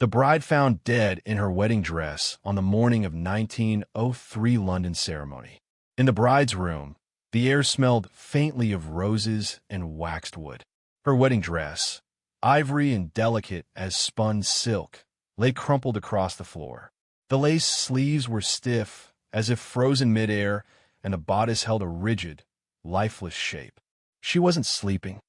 The bride found dead in her wedding dress on the morning of 1903 London ceremony. In the bride's room, the air smelled faintly of roses and waxed wood. Her wedding dress, ivory and delicate as spun silk, lay crumpled across the floor. The lace sleeves were stiff, as if frozen midair, and the bodice held a rigid, lifeless shape. She wasn't sleeping.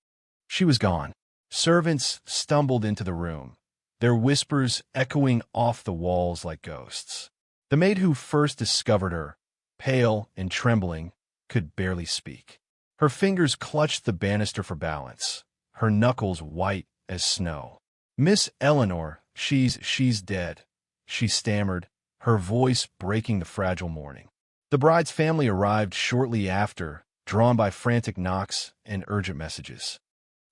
She was gone. Servants stumbled into the room, their whispers echoing off the walls like ghosts. The maid who first discovered her, pale and trembling, could barely speak. Her fingers clutched the banister for balance, her knuckles white as snow. "Miss Eleanor, she's dead," she stammered, her voice breaking the fragile morning. The bride's family arrived shortly after, drawn by frantic knocks and urgent messages.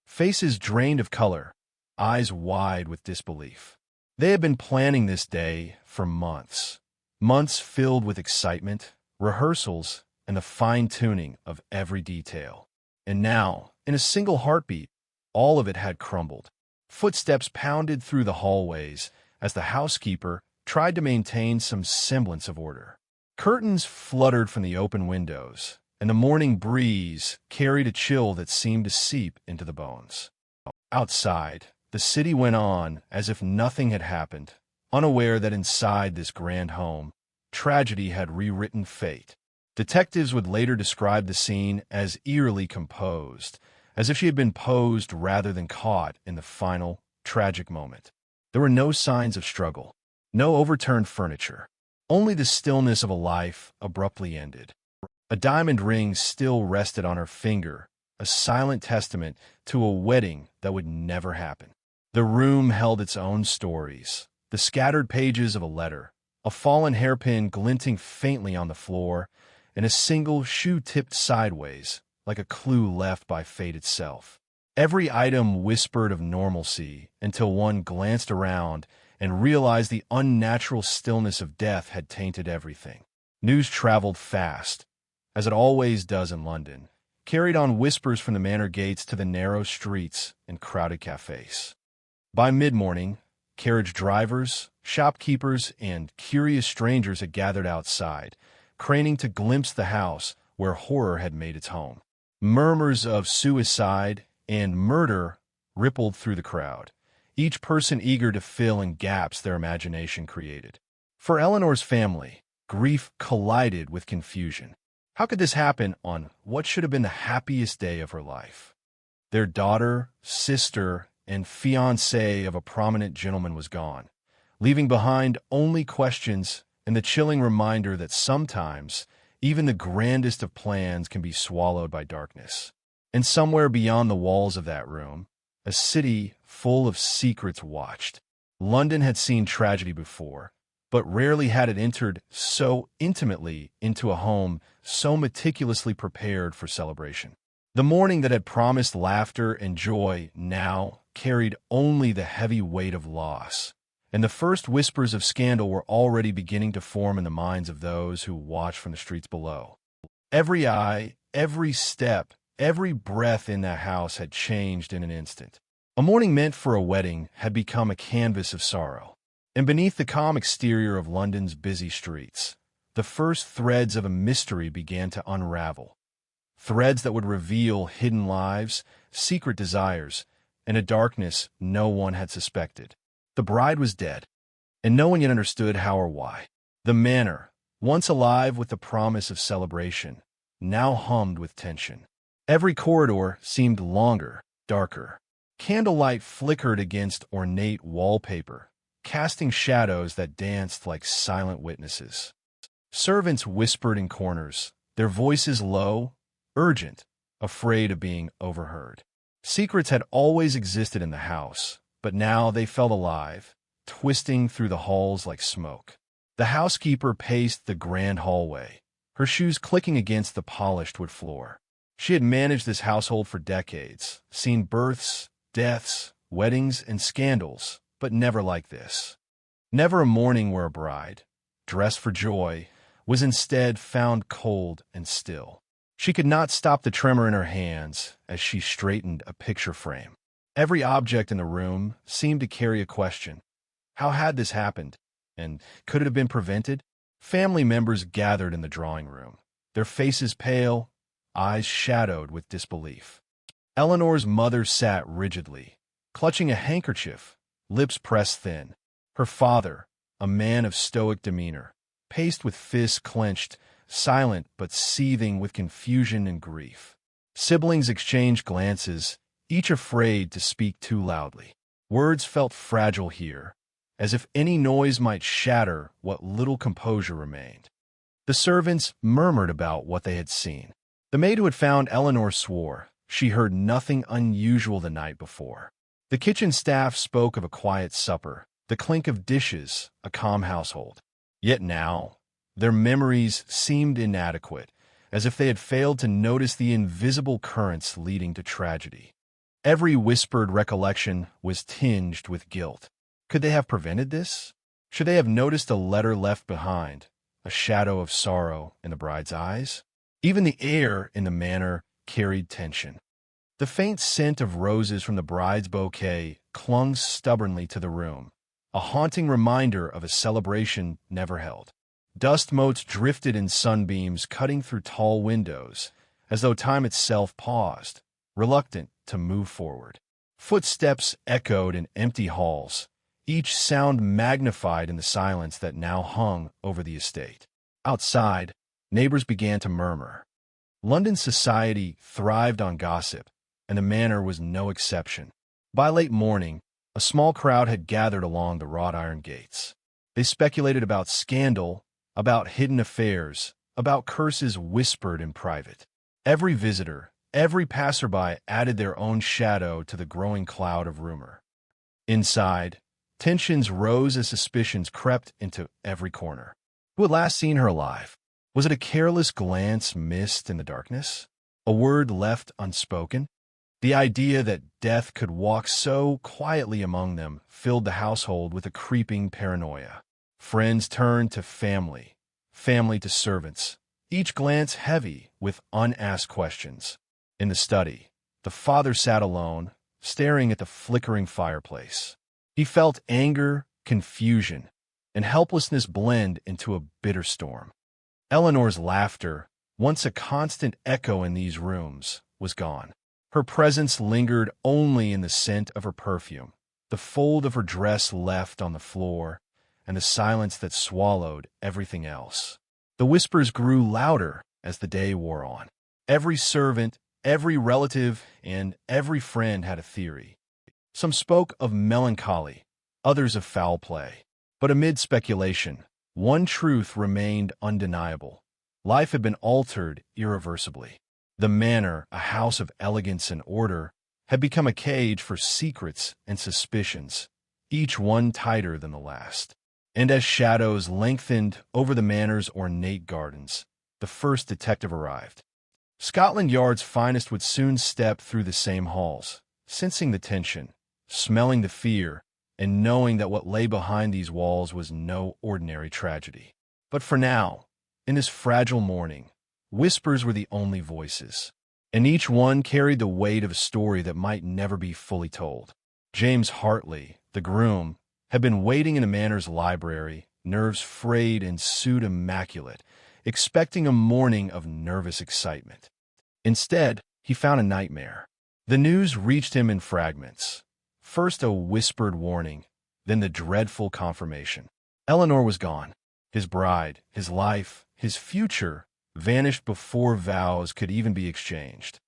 Faces drained of color, eyes wide with disbelief. They had been planning this day for months. Months filled with excitement, rehearsals, and the fine-tuning of every detail. And now, in a single heartbeat, all of it had crumbled. Footsteps pounded through the hallways as the housekeeper tried to maintain some semblance of order. Curtains fluttered from the open windows, and the morning breeze carried a chill that seemed to seep into the bones. Outside, the city went on as if nothing had happened, unaware that inside this grand home, tragedy had rewritten fate. Detectives would later describe the scene as eerily composed, as if she had been posed rather than caught in the final, tragic moment. There were no signs of struggle, no overturned furniture, only the stillness of a life abruptly ended. A diamond ring still rested on her finger, a silent testament to a wedding that would never happen. The room held its own stories, the scattered pages of a letter, a fallen hairpin glinting faintly on the floor, and a single shoe tipped sideways, like a clue left by fate itself. Every item whispered of normalcy until one glanced around and realized the unnatural stillness of death had tainted everything. News traveled fast, as it always does in London, carried on whispers from the manor gates to the narrow streets and crowded cafes. By mid-morning, carriage drivers, shopkeepers, and curious strangers had gathered outside, craning to glimpse the house where horror had made its home. Murmurs of suicide and murder rippled through the crowd, each person eager to fill in gaps their imagination created. For Eleanor's family, grief collided with confusion. How could this happen on what should have been the happiest day of her life? Their daughter, sister, and fiancée of a prominent gentleman was gone, leaving behind only questions and the chilling reminder that sometimes even the grandest of plans can be swallowed by darkness. And somewhere beyond the walls of that room, a city full of secrets watched. London had seen tragedy before, but rarely had it entered so intimately into a home so meticulously prepared for celebration. The morning that had promised laughter and joy now carried only the heavy weight of loss, and the first whispers of scandal were already beginning to form in the minds of those who watched from the streets below. Every eye, every step, every breath in that house had changed in an instant. A morning meant for a wedding had become a canvas of sorrow. And beneath the calm exterior of London's busy streets, the first threads of a mystery began to unravel. Threads that would reveal hidden lives, secret desires, and a darkness no one had suspected. The bride was dead, and no one yet understood how or why. The manor, once alive with the promise of celebration, now hummed with tension. Every corridor seemed longer, darker. Candlelight flickered against ornate wallpaper, casting shadows that danced like silent witnesses. Servants whispered in corners, their voices low, urgent, afraid of being overheard. Secrets had always existed in the house, but now they felt alive, twisting through the halls like smoke. The housekeeper paced the grand hallway, her shoes clicking against the polished wood floor. She had managed this household for decades, seen births, deaths, weddings, and scandals, but never like this. Never a morning where a bride, dressed for joy, was instead found cold and still. She could not stop the tremor in her hands as she straightened a picture frame. Every object in the room seemed to carry a question. How had this happened? And could it have been prevented? Family members gathered in the drawing room, their faces pale, eyes shadowed with disbelief. Eleanor's mother sat rigidly, clutching a handkerchief, lips pressed thin. Her father, a man of stoic demeanor, paced with fists clenched, silent but seething with confusion and grief. Siblings exchanged glances, each afraid to speak too loudly. Words felt fragile here, as if any noise might shatter what little composure remained. The servants murmured about what they had seen. The maid who had found Eleanor swore she heard nothing unusual the night before. The kitchen staff spoke of a quiet supper, the clink of dishes, a calm household. Yet now, their memories seemed inadequate, as if they had failed to notice the invisible currents leading to tragedy. Every whispered recollection was tinged with guilt. Could they have prevented this? Should they have noticed a letter left behind, a shadow of sorrow in the bride's eyes? Even the air in the manor carried tension. The faint scent of roses from the bride's bouquet clung stubbornly to the room, a haunting reminder of a celebration never held. Dust motes drifted in sunbeams cutting through tall windows, as though time itself paused, reluctant to move forward. Footsteps echoed in empty halls, each sound magnified in the silence that now hung over the estate. Outside, neighbors began to murmur. London society thrived on gossip, and the manor was no exception. By late morning, a small crowd had gathered along the wrought iron gates. They speculated about scandal, about hidden affairs, about curses whispered in private. Every visitor, every passerby added their own shadow to the growing cloud of rumor. Inside, tensions rose as suspicions crept into every corner. Who had last seen her alive? Was it a careless glance missed in the darkness? A word left unspoken? The idea that death could walk so quietly among them filled the household with a creeping paranoia. Friends turned to family, family to servants, each glance heavy with unasked questions. In the study, the father sat alone, staring at the flickering fireplace. He felt anger, confusion, and helplessness blend into a bitter storm. Eleanor's laughter, once a constant echo in these rooms, was gone. Her presence lingered only in the scent of her perfume, the fold of her dress left on the floor, and the silence that swallowed everything else. The whispers grew louder as the day wore on. Every servant, every relative, and every friend had a theory. Some spoke of melancholy, others of foul play. But amid speculation, one truth remained undeniable. Life had been altered irreversibly. The manor, a house of elegance and order, had become a cage for secrets and suspicions, each one tighter than the last. And as shadows lengthened over the manor's ornate gardens, the first detective arrived. Scotland Yard's finest would soon step through the same halls, sensing the tension, smelling the fear, and knowing that what lay behind these walls was no ordinary tragedy. But for now, in this fragile morning, whispers were the only voices, and each one carried the weight of a story that might never be fully told. James Hartley, the groom, had been waiting in the manor's library, nerves frayed and suit immaculate, expecting a morning of nervous excitement. Instead, he found a nightmare. The news reached him in fragments. First a whispered warning, then the dreadful confirmation. Eleanor was gone. His bride, his life, his future vanished before vows could even be exchanged.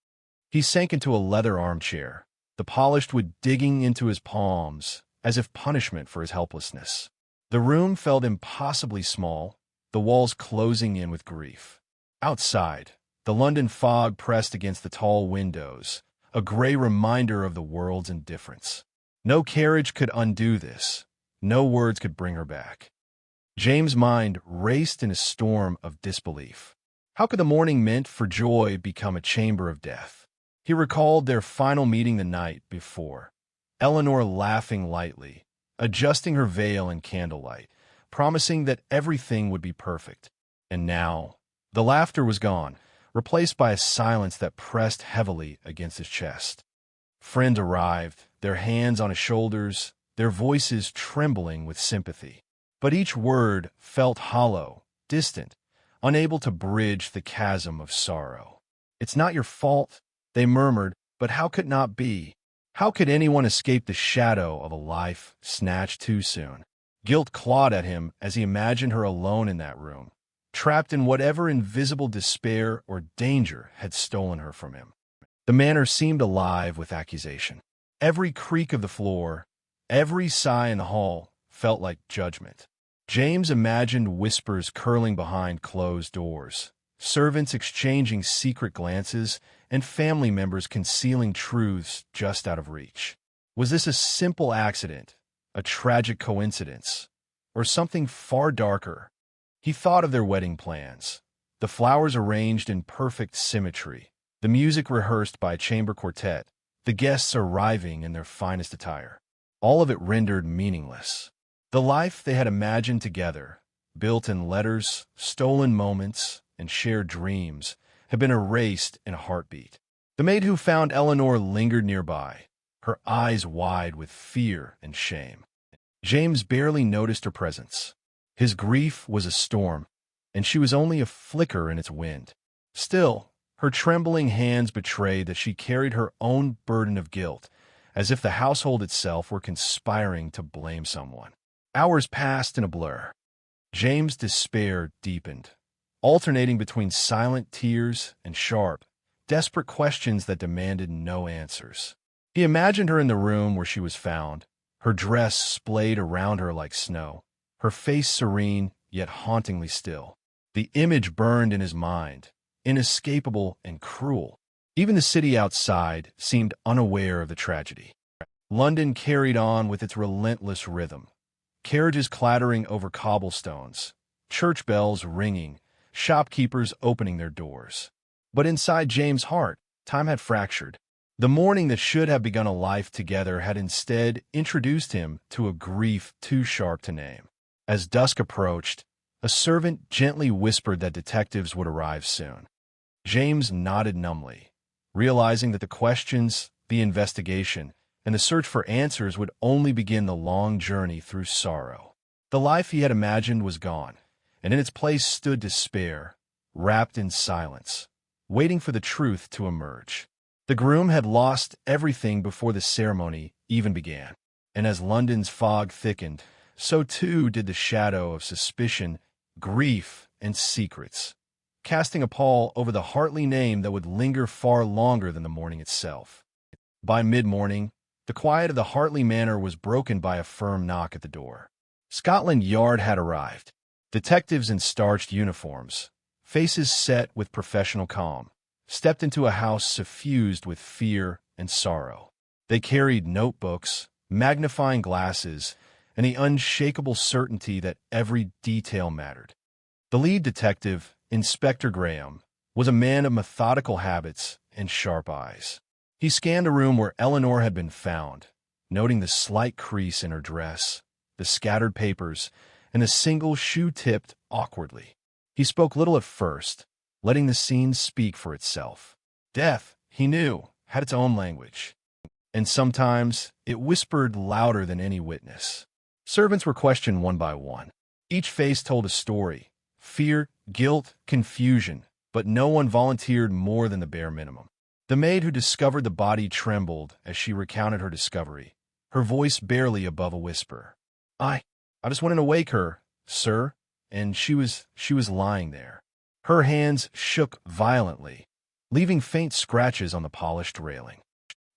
He sank into a leather armchair, the polished wood digging into his palms as if punishment for his helplessness. The room felt impossibly small, the walls closing in with grief. Outside, the London fog pressed against the tall windows, a gray reminder of the world's indifference. No carriage could undo this. No words could bring her back. James' mind raced in a storm of disbelief. How could the morning meant for joy become a chamber of death? He recalled their final meeting the night before. Eleanor laughing lightly, adjusting her veil in candlelight, promising that everything would be perfect. And now, the laughter was gone, replaced by a silence that pressed heavily against his chest. Friends arrived, their hands on his shoulders, their voices trembling with sympathy. But each word felt hollow, distant, unable to bridge the chasm of sorrow. "It's not your fault," they murmured, "but how could it not be? How could anyone escape the shadow of a life snatched too soon?" Guilt clawed at him as he imagined her alone in that room, trapped in whatever invisible despair or danger had stolen her from him. The manor seemed alive with accusation. Every creak of the floor, every sigh in the hall felt like judgment. James imagined whispers curling behind closed doors, servants exchanging secret glances, and family members concealing truths just out of reach. Was this a simple accident, a tragic coincidence, or something far darker? He thought of their wedding plans, the flowers arranged in perfect symmetry, the music rehearsed by a chamber quartet, the guests arriving in their finest attire. All of it rendered meaningless. The life they had imagined together, built in letters, stolen moments, and shared dreams, had been erased in a heartbeat. The maid who found Eleanor lingered nearby, her eyes wide with fear and shame. James barely noticed her presence. His grief was a storm, and she was only a flicker in its wind. Still, her trembling hands betrayed that she carried her own burden of guilt, as if the household itself were conspiring to blame someone. Hours passed in a blur. James' despair deepened, alternating between silent tears and sharp, desperate questions that demanded no answers. He imagined her in the room where she was found, her dress splayed around her like snow, her face serene yet hauntingly still. The image burned in his mind, inescapable and cruel. Even the city outside seemed unaware of the tragedy. London carried on with its relentless rhythm, carriages clattering over cobblestones, church bells ringing, shopkeepers opening their doors. But inside James' heart, time had fractured. The morning that should have begun a life together had instead introduced him to a grief too sharp to name. As dusk approached, a servant gently whispered that detectives would arrive soon. James nodded numbly, realizing that the questions, the investigation, and the search for answers would only begin the long journey through sorrow. The life he had imagined was gone, and in its place stood despair, wrapped in silence, waiting for the truth to emerge. The groom had lost everything before the ceremony even began, and as London's fog thickened, so too did the shadow of suspicion, grief, and secrets, casting a pall over the Hartley name that would linger far longer than the morning itself. By mid-morning, the quiet of the Hartley manor was broken by a firm knock at the door. Scotland Yard had arrived. Detectives in starched uniforms, faces set with professional calm, stepped into a house suffused with fear and sorrow. They carried notebooks, magnifying glasses, and the unshakable certainty that every detail mattered. The lead detective, Inspector Graham, was a man of methodical habits and sharp eyes. He scanned the room where Eleanor had been found, noting the slight crease in her dress, the scattered papers, and a single shoe tipped awkwardly. He spoke little at first, letting the scene speak for itself. Death, he knew, had its own language, and sometimes it whispered louder than any witness. Servants were questioned one by one. Each face told a story: fear, guilt, confusion, but no one volunteered more than the bare minimum. The maid who discovered the body trembled as she recounted her discovery, her voice barely above a whisper. I just went in to wake her, sir, and she was lying there." Her hands shook violently, leaving faint scratches on the polished railing.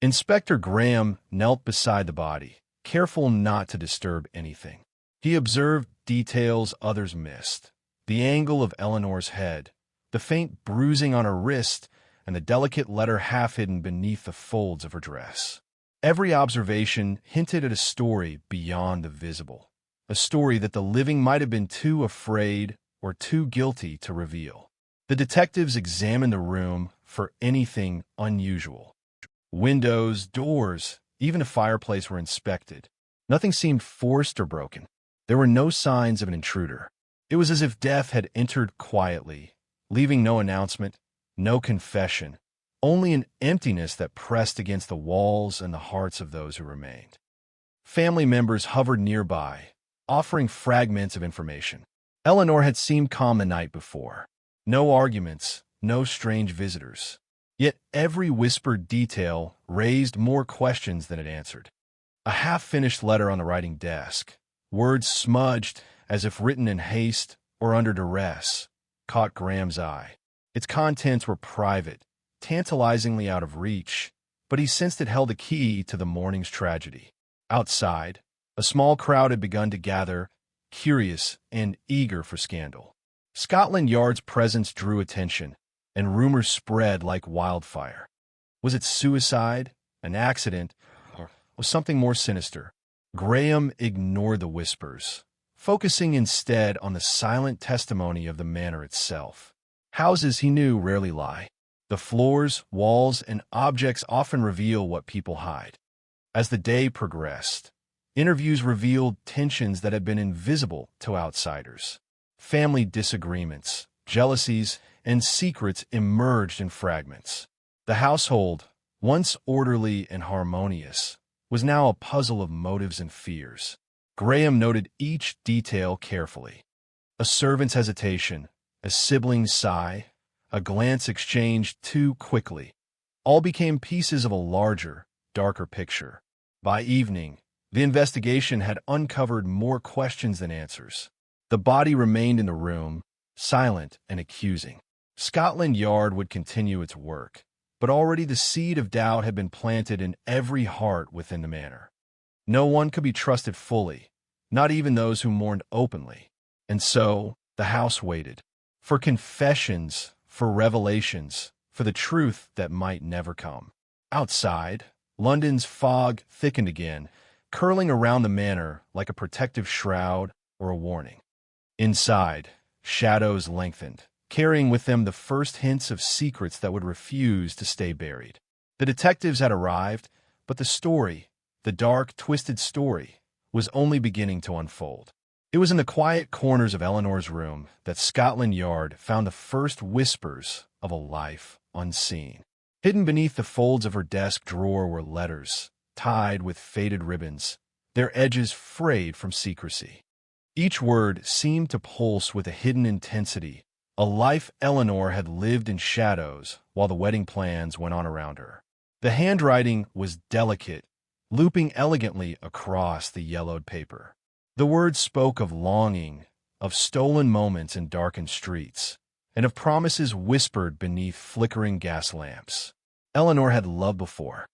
Inspector Graham knelt beside the body, careful not to disturb anything. He observed details others missed: the angle of Eleanor's head, the faint bruising on her wrist, and the delicate letter half hidden beneath the folds of her dress. Every observation hinted at a story beyond the visible, a story that the living might have been too afraid or too guilty to reveal. The detectives examined the room for anything unusual. Windows, doors, even a fireplace were inspected. Nothing seemed forced or broken. There were no signs of an intruder. It was as if death had entered quietly, leaving no announcement, no confession, only an emptiness that pressed against the walls and the hearts of those who remained. Family members hovered nearby, offering fragments of information. Eleanor had seemed calm the night before. No arguments, no strange visitors. Yet every whispered detail raised more questions than it answered. A half-finished letter on the writing desk, words smudged as if written in haste or under duress, caught Graham's eye. Its contents were private, tantalizingly out of reach, but he sensed it held a key to the morning's tragedy. Outside, a small crowd had begun to gather, curious and eager for scandal. Scotland Yard's presence drew attention, and rumors spread like wildfire. Was it suicide, an accident, or was something more sinister? Graham ignored the whispers, focusing instead on the silent testimony of the manor itself. Houses, he knew, rarely lie. The floors, walls, and objects often reveal what people hide. As the day progressed, interviews revealed tensions that had been invisible to outsiders. Family disagreements, jealousies, and secrets emerged in fragments. The household, once orderly and harmonious, was now a puzzle of motives and fears. Graham noted each detail carefully. A servant's hesitation, a sibling's sigh, a glance exchanged too quickly, all became pieces of a larger, darker picture. By evening, the investigation had uncovered more questions than answers. The body remained in the room, silent and accusing. Scotland Yard would continue its work, but already the seed of doubt had been planted in every heart within the manor. No one could be trusted fully, not even those who mourned openly. And so, the house waited. For confessions, for revelations, for the truth that might never come. Outside, London's fog thickened again, curling around the manor like a protective shroud or a warning. Inside, shadows lengthened, carrying with them the first hints of secrets that would refuse to stay buried. The detectives had arrived, but the story, the dark, twisted story, was only beginning to unfold. It was in the quiet corners of Eleanor's room that Scotland Yard found the first whispers of a life unseen. Hidden beneath the folds of her desk drawer were letters, tied with faded ribbons, their edges frayed from secrecy. Each word seemed to pulse with a hidden intensity, a life Eleanor had lived in shadows while the wedding plans went on around her. The handwriting was delicate, looping elegantly across the yellowed paper. The words spoke of longing, of stolen moments in darkened streets, and of promises whispered beneath flickering gas lamps. Eleanor had loved before,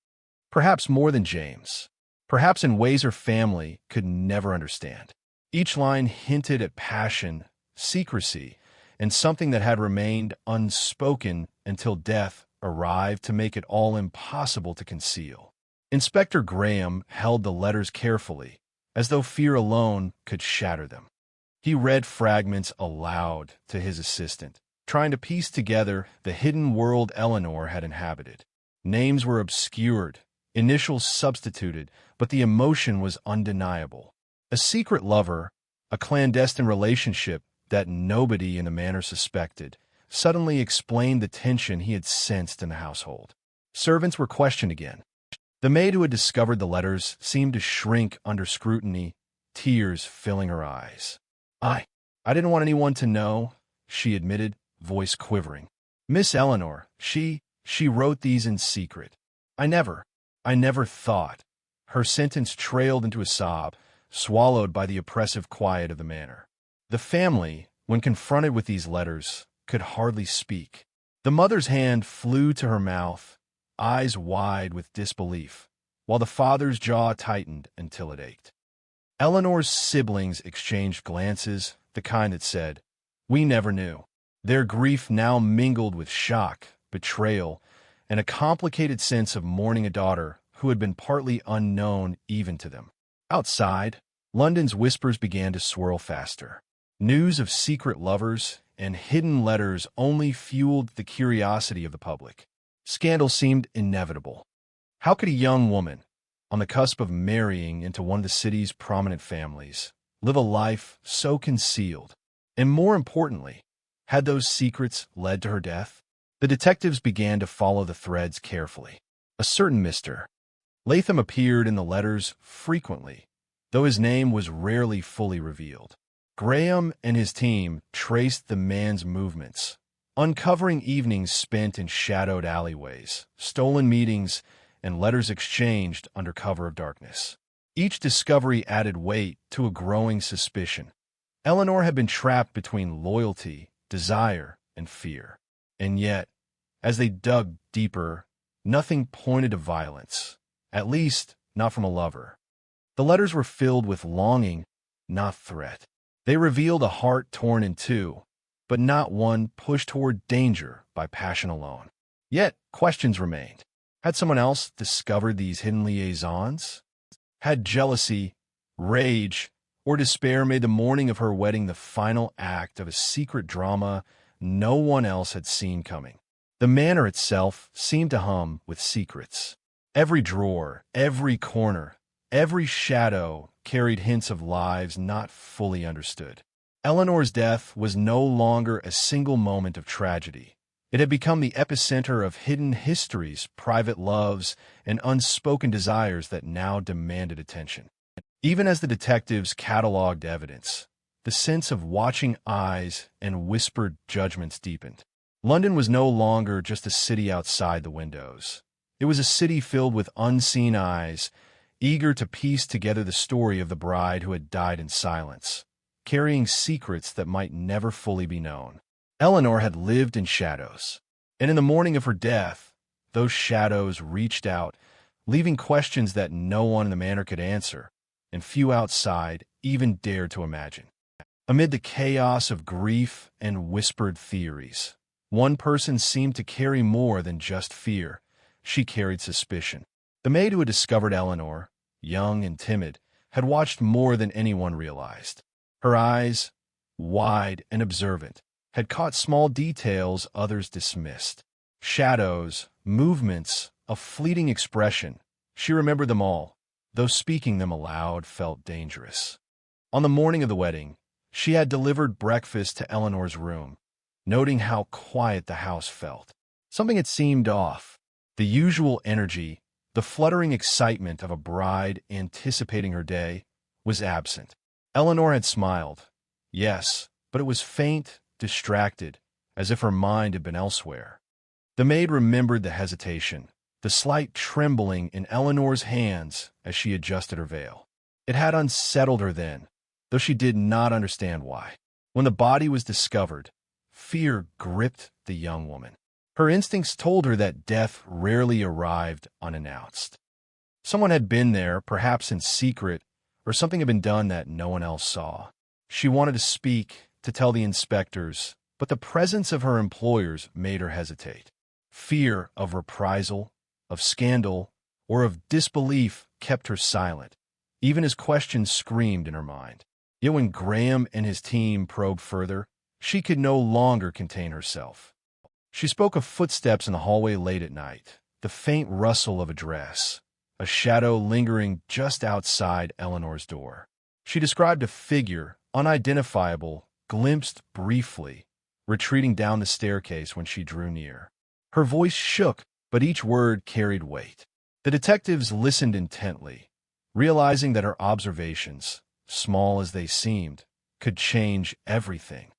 perhaps more than James, perhaps in ways her family could never understand. Each line hinted at passion, secrecy, and something that had remained unspoken until death arrived to make it all impossible to conceal. Inspector Graham held the letters carefully, as though fear alone could shatter them. He read fragments aloud to his assistant, trying to piece together the hidden world Eleanor had inhabited. Names were obscured, initials substituted, but the emotion was undeniable. A secret lover, a clandestine relationship that nobody in the manor suspected, suddenly explained the tension he had sensed in the household. Servants were questioned again. The maid who had discovered the letters seemed to shrink under scrutiny, tears filling her eyes. I didn't want anyone to know," she admitted, voice quivering. "Miss Eleanor, she wrote these in secret. I never thought." Her sentence trailed into a sob, swallowed by the oppressive quiet of the manor. The family, when confronted with these letters, could hardly speak. The mother's hand flew to her mouth, eyes wide with disbelief, while the father's jaw tightened until it ached. Eleanor's siblings exchanged glances, the kind that said, "We never knew." Their grief now mingled with shock, betrayal, and a complicated sense of mourning a daughter who had been partly unknown even to them. Outside, London's whispers began to swirl faster. News of secret lovers and hidden letters only fueled the curiosity of the public. Scandal seemed inevitable. How could a young woman, on the cusp of marrying into one of the city's prominent families, live a life so concealed? And more importantly, had those secrets led to her death? The detectives began to follow the threads carefully. A certain Mr. Latham appeared in the letters frequently, though his name was rarely fully revealed. Graham and his team traced the man's movements, uncovering evenings spent in shadowed alleyways, stolen meetings, and letters exchanged under cover of darkness. Each discovery added weight to a growing suspicion. Eleanor had been trapped between loyalty, desire, and fear. And yet, as they dug deeper, nothing pointed to violence, at least not from a lover. The letters were filled with longing, not threat. They revealed a heart torn in two, but not one pushed toward danger by passion alone. Yet, questions remained. Had someone else discovered these hidden liaisons? Had jealousy, rage, or despair made the morning of her wedding the final act of a secret drama no one else had seen coming? The manor itself seemed to hum with secrets. Every drawer, every corner, every shadow carried hints of lives not fully understood. Eleanor's death was no longer a single moment of tragedy. It had become the epicenter of hidden histories, private loves, and unspoken desires that now demanded attention. Even as the detectives cataloged evidence, the sense of watching eyes and whispered judgments deepened. London was no longer just a city outside the windows. It was a city filled with unseen eyes, eager to piece together the story of the bride who had died in silence, carrying secrets that might never fully be known. Eleanor had lived in shadows, and in the morning of her death, those shadows reached out, leaving questions that no one in the manor could answer, and few outside even dared to imagine. Amid the chaos of grief and whispered theories, one person seemed to carry more than just fear. She carried suspicion. The maid who had discovered Eleanor, young and timid, had watched more than anyone realized. Her eyes, wide and observant, had caught small details others dismissed. Shadows, movements, a fleeting expression. She remembered them all, though speaking them aloud felt dangerous. On the morning of the wedding, she had delivered breakfast to Eleanor's room, noting how quiet the house felt. Something had seemed off. The usual energy, the fluttering excitement of a bride anticipating her day, was absent. Eleanor had smiled, yes, but it was faint, distracted, as if her mind had been elsewhere. The maid remembered the hesitation, the slight trembling in Eleanor's hands as she adjusted her veil. It had unsettled her then, though she did not understand why. When the body was discovered, fear gripped the young woman. Her instincts told her that death rarely arrived unannounced. Someone had been there, perhaps in secret, or something had been done that no one else saw. She wanted to speak, to tell the inspectors, but the presence of her employers made her hesitate. Fear of reprisal, of scandal, or of disbelief kept her silent, even as questions screamed in her mind. Yet when Graham and his team probed further, she could no longer contain herself. She spoke of footsteps in the hallway late at night, the faint rustle of a dress, a shadow lingering just outside Eleanor's door. She described a figure, unidentifiable, glimpsed briefly, retreating down the staircase when she drew near. Her voice shook, but each word carried weight. The detectives listened intently, realizing that her observations, small as they seemed, could change everything.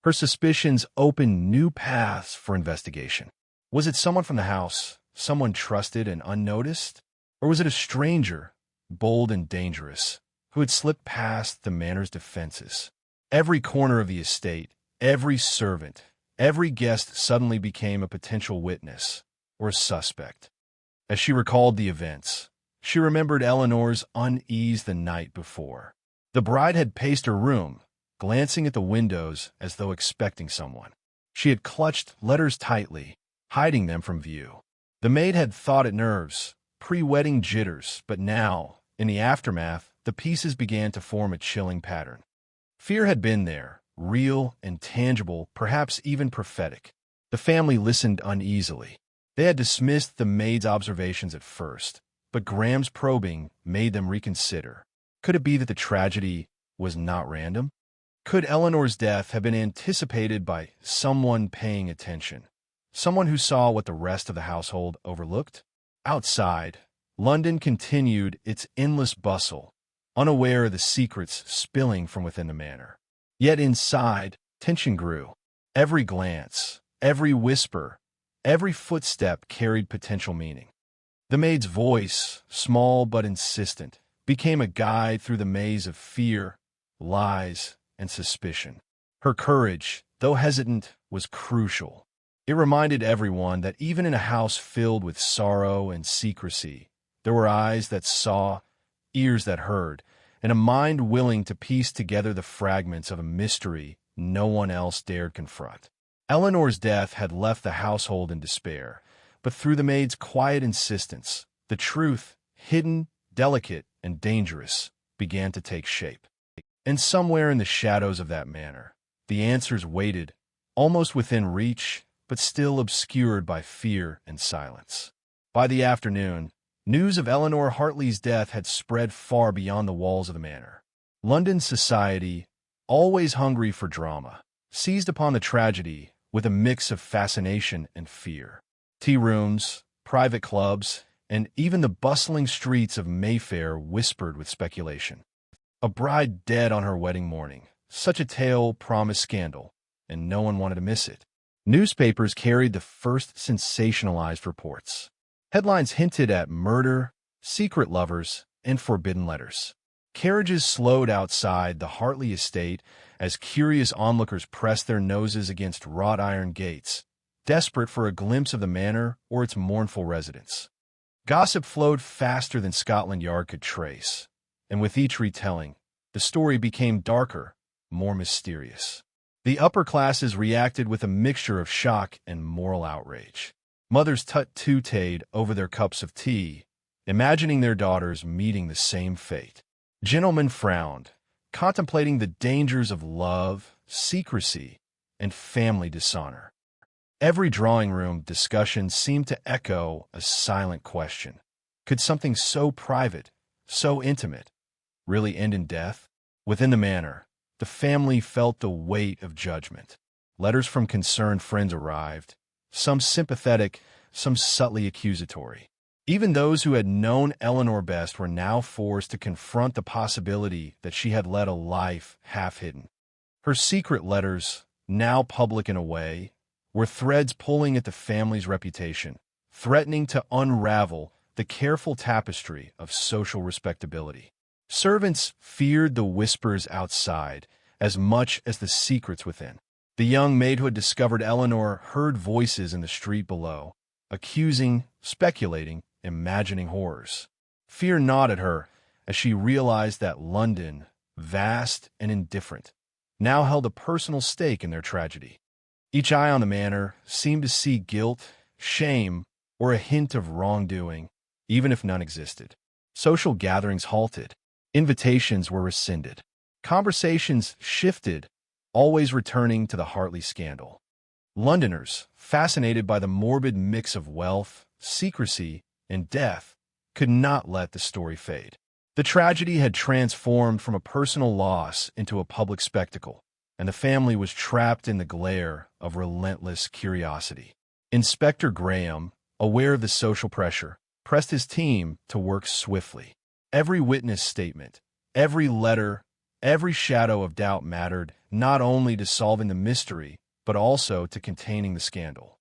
Her suspicions opened new paths for investigation. Was it someone from the house, someone trusted and unnoticed? Or was it a stranger, bold and dangerous, who had slipped past the manor's defenses? Every corner of the estate, every servant, every guest suddenly became a potential witness or a suspect. As she recalled the events, she remembered Eleanor's unease the night before. The bride had paced her room, glancing at the windows as though expecting someone. She had clutched letters tightly, hiding them from view. The maid had thought it nerves, pre-wedding jitters, but now, in the aftermath, the pieces began to form a chilling pattern. Fear had been there, real and tangible, perhaps even prophetic. The family listened uneasily. They had dismissed the maid's observations at first, but Graham's probing made them reconsider. Could it be that the tragedy was not random? Could Eleanor's death have been anticipated by someone paying attention? Someone who saw what the rest of the household overlooked? Outside, London continued its endless bustle, unaware of the secrets spilling from within the manor. Yet inside, tension grew. Every glance, every whisper, every footstep carried potential meaning. The maid's voice, small but insistent, became a guide through the maze of fear, lies, and suspicion. Her courage, though hesitant, was crucial. It reminded everyone that even in a house filled with sorrow and secrecy, there were eyes that saw, ears that heard, and a mind willing to piece together the fragments of a mystery no one else dared confront. Eleanor's death had left the household in despair, but through the maid's quiet insistence, the truth, hidden, delicate, and dangerous, began to take shape. And somewhere in the shadows of that manor, the answers waited, almost within reach, but still obscured by fear and silence. By the afternoon, news of Eleanor Hartley's death had spread far beyond the walls of the manor. London society, always hungry for drama, seized upon the tragedy with a mix of fascination and fear. Tea rooms, private clubs, and even the bustling streets of Mayfair whispered with speculation. A bride dead on her wedding morning. Such a tale promised scandal, and no one wanted to miss it. Newspapers carried the first sensationalized reports. Headlines hinted at murder, secret lovers, and forbidden letters. Carriages slowed outside the Hartley estate as curious onlookers pressed their noses against wrought iron gates, desperate for a glimpse of the manor or its mournful residents. Gossip flowed faster than Scotland Yard could trace, and with each retelling, the story became darker, more mysterious. The upper classes reacted with a mixture of shock and moral outrage. Mothers tut-tutted over their cups of tea, imagining their daughters meeting the same fate. Gentlemen frowned, contemplating the dangers of love, secrecy, and family dishonor. Every drawing room discussion seemed to echo a silent question. Could something so private, so intimate, really end in death? Within the manor, the family felt the weight of judgment. Letters from concerned friends arrived, some sympathetic, some subtly accusatory. Even those who had known Eleanor best were now forced to confront the possibility that she had led a life half-hidden. Her secret letters, now public in a way, were threads pulling at the family's reputation, threatening to unravel the careful tapestry of social respectability. Servants feared the whispers outside as much as the secrets within. The young maid who had discovered Eleanor heard voices in the street below, accusing, speculating, imagining horrors. Fear gnawed at her as she realized that London, vast and indifferent, now held a personal stake in their tragedy. Each eye on the manor seemed to see guilt, shame, or a hint of wrongdoing, even if none existed. Social gatherings halted. Invitations were rescinded. Conversations shifted, always returning to the Hartley scandal. Londoners, fascinated by the morbid mix of wealth, secrecy, and death, could not let the story fade. The tragedy had transformed from a personal loss into a public spectacle, and the family was trapped in the glare of relentless curiosity. Inspector Graham, aware of the social pressure, pressed his team to work swiftly. Every witness statement, every letter, every shadow of doubt mattered, not only to solving the mystery, but also to containing the scandal.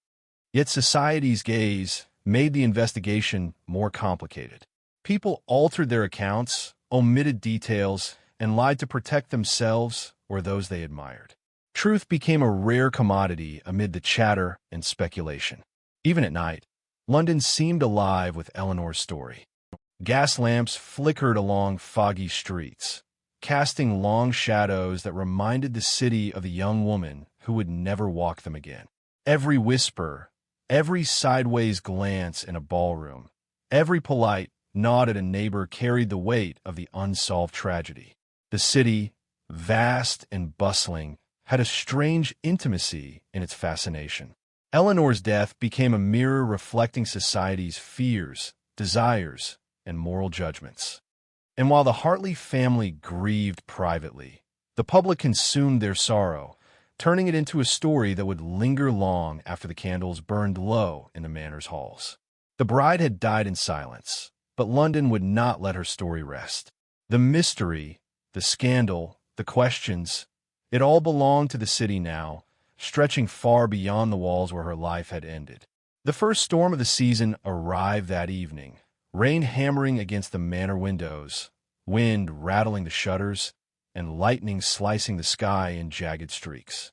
Yet society's gaze made the investigation more complicated. People altered their accounts, omitted details, and lied to protect themselves or those they admired. Truth became a rare commodity amid the chatter and speculation. Even at night, London seemed alive with Eleanor's story. Gas lamps flickered along foggy streets, casting long shadows that reminded the city of the young woman who would never walk them again. Every whisper, every sideways glance in a ballroom, every polite nod at a neighbor carried the weight of the unsolved tragedy. The city, vast and bustling, had a strange intimacy in its fascination. Eleanor's death became a mirror reflecting society's fears, desires, and moral judgments. And while the Hartley family grieved privately, the public consumed their sorrow, turning it into a story that would linger long after the candles burned low in the manor's halls. The bride had died in silence, But London would not let her story rest. The mystery, the scandal, the questions, it all belonged to the city now, stretching far beyond the walls where her life had ended. The first storm of the season arrived that evening, rain hammering against the manor windows, wind rattling the shutters, and lightning slicing the sky in jagged streaks.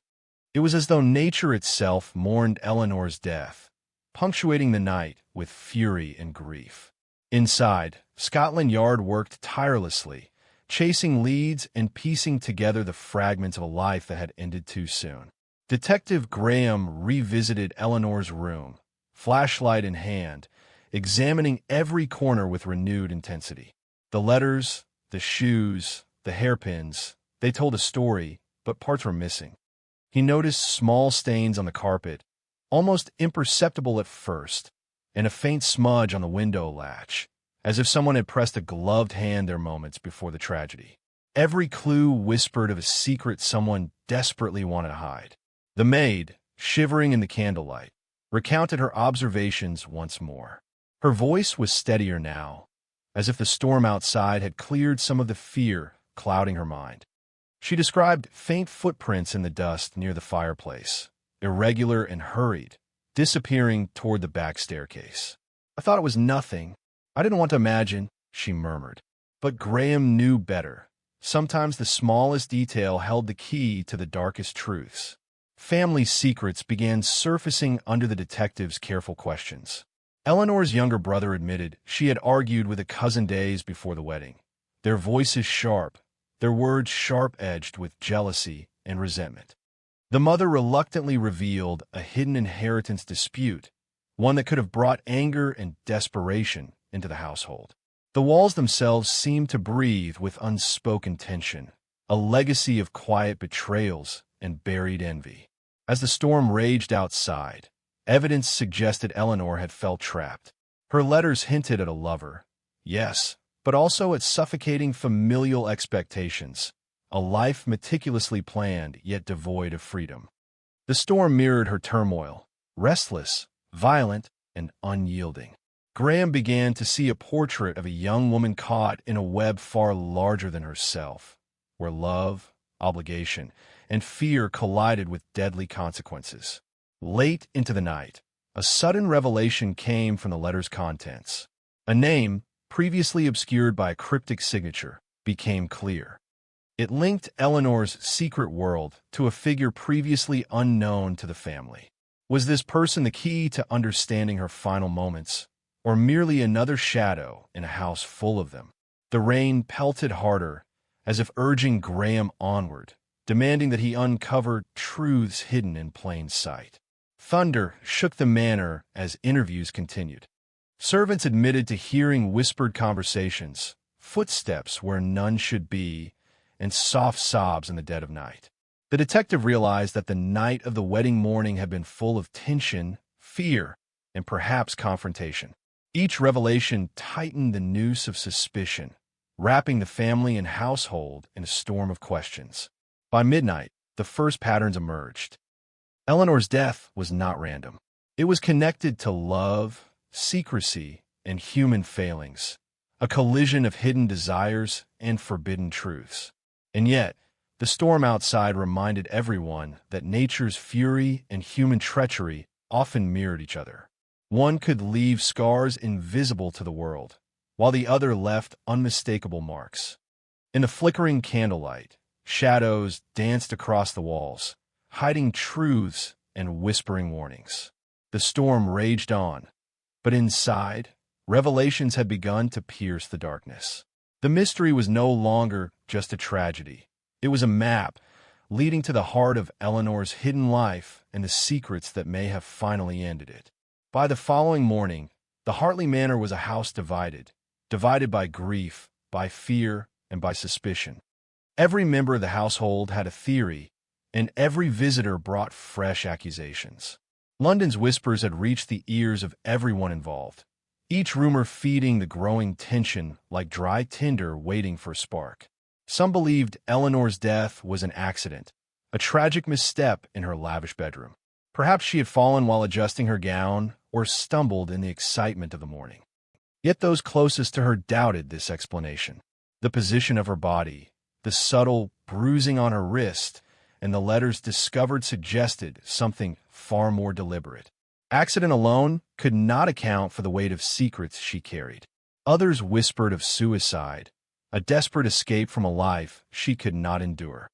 It was as though nature itself mourned Eleanor's death, punctuating the night with fury and grief. Inside, Scotland Yard worked tirelessly, chasing leads and piecing together the fragments of a life that had ended too soon. Detective Graham revisited Eleanor's room, flashlight in hand, examining every corner with renewed intensity. The letters, the shoes, the hairpins, they told a story, but parts were missing. He noticed small stains on the carpet, almost imperceptible at first, and a faint smudge on the window latch, as if someone had pressed a gloved hand there moments before the tragedy. Every clue whispered of a secret someone desperately wanted to hide. The maid, shivering in the candlelight, recounted her observations once more. Her voice was steadier now, as if the storm outside had cleared some of the fear clouding her mind. She described faint footprints in the dust near the fireplace, irregular and hurried, disappearing toward the back staircase. "I thought it was nothing. I didn't want to imagine," she murmured. But Graham knew better. Sometimes the smallest detail held the key to the darkest truths. Family secrets began surfacing under the detective's careful questions. Eleanor's younger brother admitted she had argued with a cousin days before the wedding. Their voices sharp, their words sharp-edged with jealousy and resentment. The mother reluctantly revealed a hidden inheritance dispute, one that could have brought anger and desperation into the household. The walls themselves seemed to breathe with unspoken tension, a legacy of quiet betrayals and buried envy. As the storm raged outside, evidence suggested Eleanor had felt trapped. Her letters hinted at a lover, yes, but also at suffocating familial expectations, a life meticulously planned yet devoid of freedom. The storm mirrored her turmoil, restless, violent, and unyielding. Graham began to see a portrait of a young woman caught in a web far larger than herself, where love, obligation, and fear collided with deadly consequences. Late into the night, a sudden revelation came from the letter's contents. A name, previously obscured by a cryptic signature, became clear. It linked Eleanor's secret world to a figure previously unknown to the family. Was this person the key to understanding her final moments, or merely another shadow in a house full of them? The rain pelted harder, as if urging Graham onward, demanding that he uncover truths hidden in plain sight. Thunder shook the manor as interviews continued. Servants admitted to hearing whispered conversations, footsteps where none should be, and soft sobs in the dead of night. The detective realized that the night of the wedding morning had been full of tension, fear, and perhaps confrontation. Each revelation tightened the noose of suspicion, wrapping the family and household in a storm of questions. By midnight, the first patterns emerged. Eleanor's death was not random. It was connected to love, secrecy, and human failings, a collision of hidden desires and forbidden truths. And yet, the storm outside reminded everyone that nature's fury and human treachery often mirrored each other. One could leave scars invisible to the world, while the other left unmistakable marks. In the flickering candlelight, shadows danced across the walls, hiding truths and whispering warnings. The storm raged on, but inside, revelations had begun to pierce the darkness. The mystery was no longer just a tragedy. It was a map leading to the heart of Eleanor's hidden life and the secrets that may have finally ended it. By the following morning, the Hartley Manor was a house divided by grief, by fear, and by suspicion. Every member of the household had a theory, and every visitor brought fresh accusations. London's whispers had reached the ears of everyone involved, each rumor feeding the growing tension like dry tinder waiting for a spark. Some believed Eleanor's death was an accident, a tragic misstep in her lavish bedroom. Perhaps she had fallen while adjusting her gown or stumbled in the excitement of the morning. Yet those closest to her doubted this explanation. The position of her body, the subtle bruising on her wrist, and the letters discovered suggested something far more deliberate. Accident alone could not account for the weight of secrets she carried. Others whispered of suicide, a desperate escape from a life she could not endure.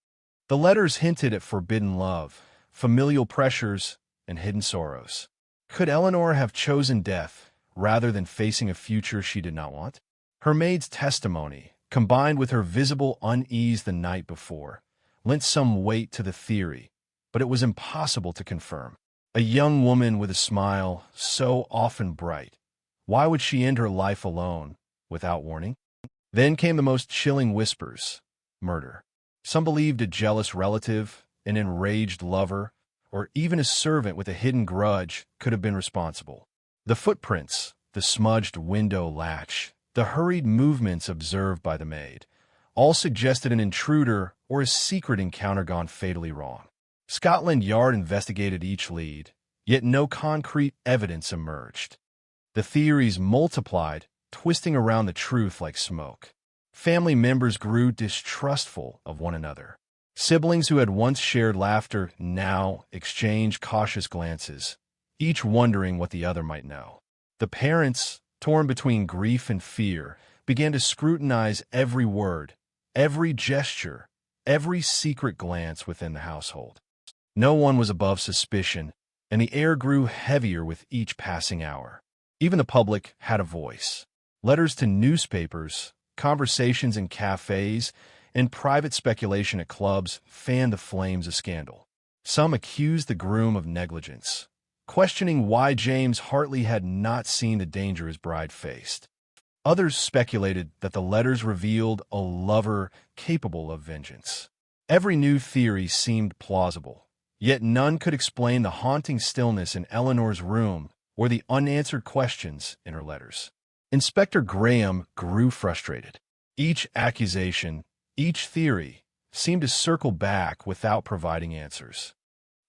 The letters hinted at forbidden love, familial pressures, and hidden sorrows. Could Eleanor have chosen death rather than facing a future she did not want? Her maid's testimony, combined with her visible unease the night before, lent some weight to the theory, but it was impossible to confirm. A young woman with a smile so often bright, why would she end her life alone, without warning? Then came the most chilling whispers: murder. Some believed a jealous relative, an enraged lover, or even a servant with a hidden grudge could have been responsible. The footprints, the smudged window latch, the hurried movements observed by the maid, all suggested an intruder or a secret encounter gone fatally wrong. Scotland Yard investigated each lead, yet no concrete evidence emerged. The theories multiplied, twisting around the truth like smoke. Family members grew distrustful of one another. Siblings who had once shared laughter now exchanged cautious glances, each wondering what the other might know. The parents, torn between grief and fear, began to scrutinize every word, every gesture, every secret glance within the household. No one was above suspicion, and the air grew heavier with each passing hour. Even the public had a voice. Letters to newspapers, conversations in cafes, and private speculation at clubs fanned the flames of scandal. Some accused the groom of negligence, questioning why James Hartley had not seen the danger his bride faced. Others speculated that the letters revealed a lover capable of vengeance. Every new theory seemed plausible, yet none could explain the haunting stillness in Eleanor's room or the unanswered questions in her letters. Inspector Graham grew frustrated. Each accusation, each theory, seemed to circle back without providing answers.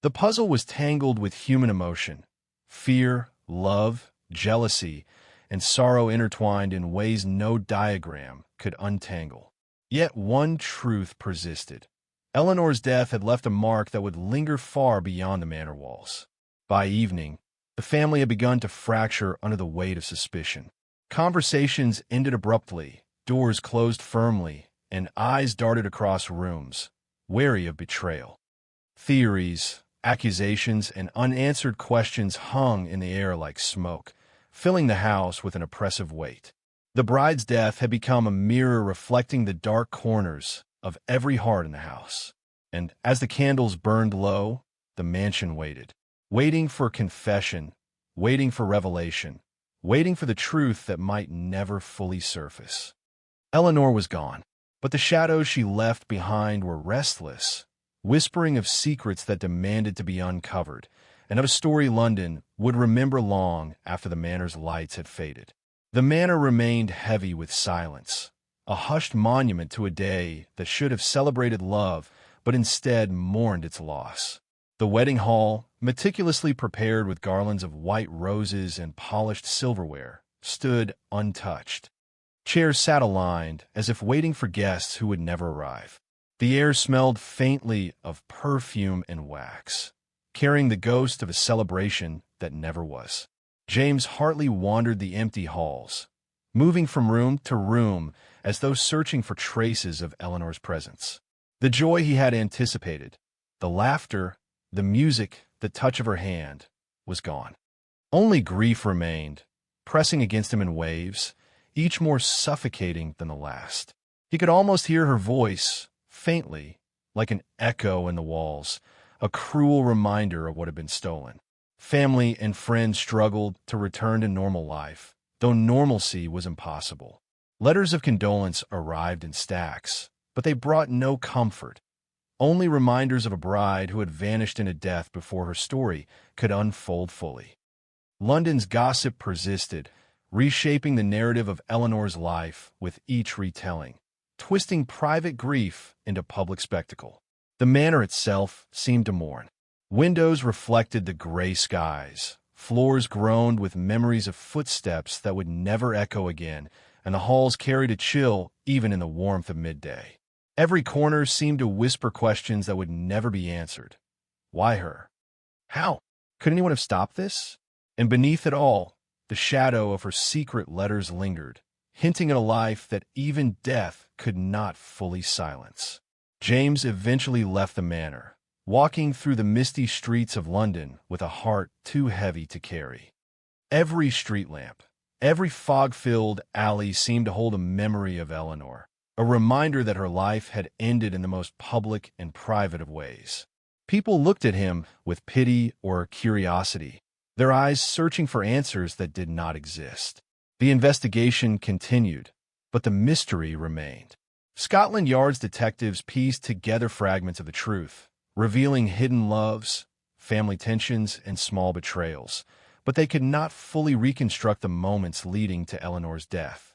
The puzzle was tangled with human emotion, fear, love, jealousy, and sorrow intertwined in ways no diagram could untangle. Yet one truth persisted. Eleanor's death had left a mark that would linger far beyond the manor walls. By evening, the family had begun to fracture under the weight of suspicion. Conversations ended abruptly, doors closed firmly, and eyes darted across rooms, wary of betrayal. Theories, accusations, and unanswered questions hung in the air like smoke, filling the house with an oppressive weight. The bride's death had become a mirror reflecting the dark corners of every heart in the house. And as the candles burned low, the mansion waited, waiting for confession, waiting for revelation, waiting for the truth that might never fully surface. Eleanor was gone, but the shadows she left behind were restless, whispering of secrets that demanded to be uncovered, and of a story London would remember long after the manor's lights had faded. The manor remained heavy with silence, a hushed monument to a day that should have celebrated love, but instead mourned its loss. The wedding hall, meticulously prepared with garlands of white roses and polished silverware, stood untouched. Chairs sat aligned, as if waiting for guests who would never arrive. The air smelled faintly of perfume and wax, carrying the ghost of a celebration that never was. James Hartley wandered the empty halls, moving from room to room as though searching for traces of Eleanor's presence. The joy he had anticipated, the laughter, the music, the touch of her hand, was gone. Only grief remained, pressing against him in waves, each more suffocating than the last. He could almost hear her voice, faintly, like an echo in the walls, a cruel reminder of what had been stolen. Family and friends struggled to return to normal life, though normalcy was impossible. Letters of condolence arrived in stacks, but they brought no comfort. Only reminders of a bride who had vanished in a death before her story could unfold fully. London's gossip persisted, reshaping the narrative of Eleanor's life with each retelling, twisting private grief into public spectacle. The manor itself seemed to mourn. Windows reflected the gray skies, Floors groaned with memories of footsteps that would never echo again, and the halls carried a chill even in the warmth of midday. Every corner seemed to whisper questions that would never be answered. Why her? How? Could anyone have stopped this? And beneath it all, the shadow of her secret letters lingered, hinting at a life that even death could not fully silence. James eventually left the manor, walking through the misty streets of London with a heart too heavy to carry. Every street lamp, every fog-filled alley seemed to hold a memory of Eleanor, a reminder that her life had ended in the most public and private of ways. People looked at him with pity or curiosity, their eyes searching for answers that did not exist. The investigation continued, but the mystery remained. Scotland Yard's detectives pieced together fragments of the truth, revealing hidden loves, family tensions, and small betrayals, but they could not fully reconstruct the moments leading to Eleanor's death.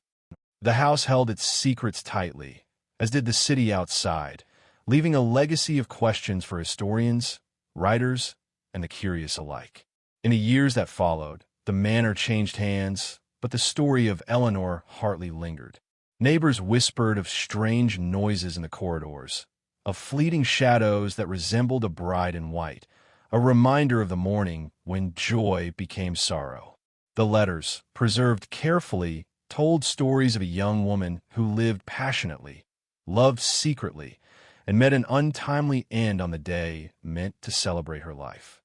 The house held its secrets tightly, as did the city outside, leaving a legacy of questions for historians, writers, and the curious alike. In the years that followed, the manor changed hands, but the story of Eleanor hardly lingered. Neighbors whispered of strange noises in the corridors, of fleeting shadows that resembled a bride in white, a reminder of the morning when joy became sorrow. The letters, preserved carefully, told stories of a young woman who lived passionately, loved secretly, and met an untimely end on the day meant to celebrate her life.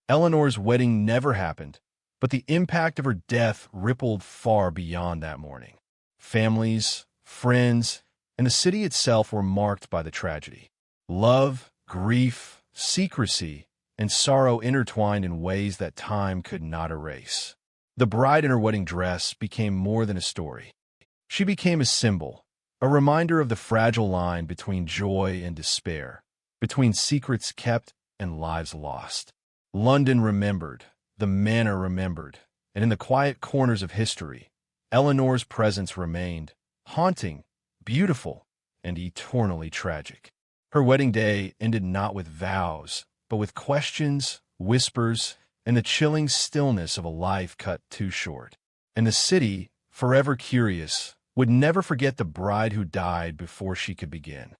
Eleanor's wedding never happened, but the impact of her death rippled far beyond that morning. Families, friends, and the city itself were marked by the tragedy. Love, grief, secrecy, and sorrow intertwined in ways that time could not erase. The bride in her wedding dress became more than a story. She became a symbol, a reminder of the fragile line between joy and despair, between secrets kept and lives lost. London remembered, the manor remembered, and in the quiet corners of history, Eleanor's presence remained, haunting, beautiful, and eternally tragic. Her wedding day ended not with vows, but with questions, whispers, and the chilling stillness of a life cut too short. And the city, forever curious, would never forget the bride who died before she could begin.